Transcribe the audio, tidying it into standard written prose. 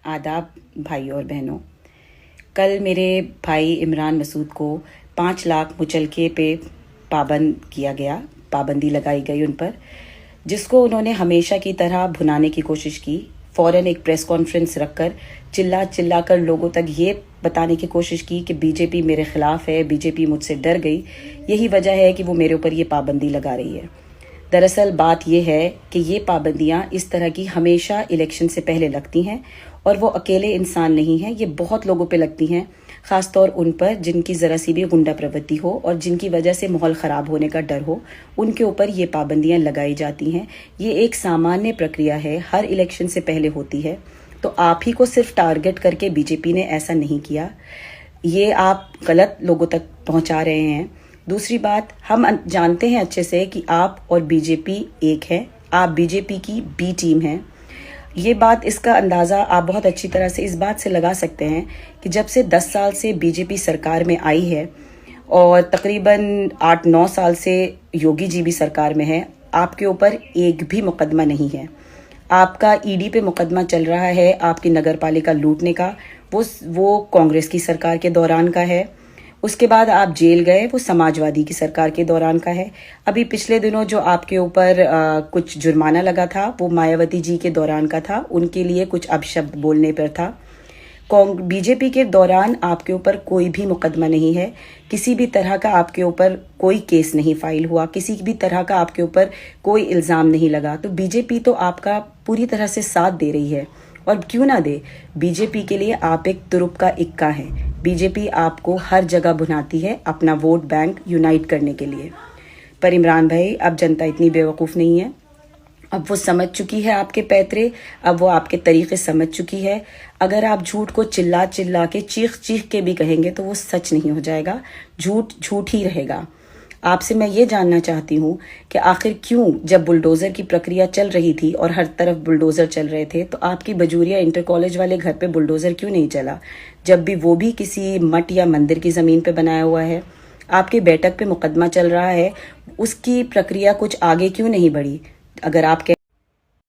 आदाब भाई और बहनों। कल मेरे भाई इमरान मसूद को 5 लाख मुचलके पे पाबंदी लगाई गई उन पर, जिसको उन्होंने हमेशा की तरह भुनाने की कोशिश की। फ़ौरन एक प्रेस कॉन्फ्रेंस रखकर चिल्ला चिल्ला कर लोगों तक ये बताने की कोशिश की कि बीजेपी मेरे खिलाफ है, बीजेपी मुझसे डर गई, यही वजह है कि वो मेरे ऊपर ये पाबंदी लगा रही है। दरअसल बात यह है कि ये पाबंदियां इस तरह की हमेशा इलेक्शन से पहले लगती हैं, और वो अकेले इंसान नहीं हैं, ये बहुत लोगों पे लगती हैं, ख़ासतौर उन पर जिनकी ज़रा सी भी गुंडा प्रवृत्ति हो और जिनकी वजह से माहौल ख़राब होने का डर हो, उनके ऊपर ये पाबंदियां लगाई जाती हैं। ये एक सामान्य प्रक्रिया है, हर इलेक्शन से पहले होती है। तो आप ही को सिर्फ टारगेट करके बीजेपी ने ऐसा नहीं किया, ये आप गलत लोगों तक पहुंचा रहे हैं। दूसरी बात, हम जानते हैं अच्छे से कि आप और बीजेपी एक है, आप बीजेपी की बी टीम हैं। ये बात, इसका अंदाज़ा आप बहुत अच्छी तरह से इस बात से लगा सकते हैं कि जब से 10 साल से बीजेपी सरकार में आई है और तकरीबन 8-9 साल से योगी जी भी सरकार में है, आपके ऊपर एक भी मुकदमा नहीं है। आपका ईडी पे मुकदमा चल रहा है आपकी नगरपालिका लूटने का, वो कांग्रेस की सरकार के दौरान का है। उसके बाद आप जेल गए, वो समाजवादी की सरकार के दौरान का है। अभी पिछले दिनों जो आपके ऊपर कुछ जुर्माना लगा था, वो मायावती जी के दौरान का था, उनके लिए कुछ अपशब्द बोलने पर था। बीजेपी के दौरान आपके ऊपर कोई भी मुकदमा नहीं है, किसी भी तरह का आपके ऊपर कोई केस नहीं फाइल हुआ, किसी भी तरह का आपके ऊपर कोई इल्ज़ाम नहीं लगा। तो बीजेपी तो आपका पूरी तरह से साथ दे रही है, और क्यों ना दे। बीजेपी के लिए आप एक तुरुप का इक्का है। बीजेपी आपको हर जगह भुनाती है अपना वोट बैंक यूनाइट करने के लिए। पर इमरान भाई, अब जनता इतनी बेवकूफ़ नहीं है, अब वो समझ चुकी है आपके पैतरे, अब वो आपके तरीके समझ चुकी है। अगर आप झूठ को चिल्ला चिल्ला के चीख चीख के भी कहेंगे तो वो सच नहीं हो जाएगा, झूठ झूठ ही रहेगा। आपसे मैं ये जानना चाहती हूँ कि आखिर क्यों, जब बुलडोज़र की प्रक्रिया चल रही थी और हर तरफ बुलडोज़र चल रहे थे, तो आपकी बजूरिया इंटर कॉलेज वाले घर पे बुलडोज़र क्यों नहीं चला, जब भी वो भी किसी मठ या मंदिर की ज़मीन पे बनाया हुआ है। आपके बैठक पे मुकदमा चल रहा है, उसकी प्रक्रिया कुछ आगे क्यों नहीं बढ़ी। अगर आप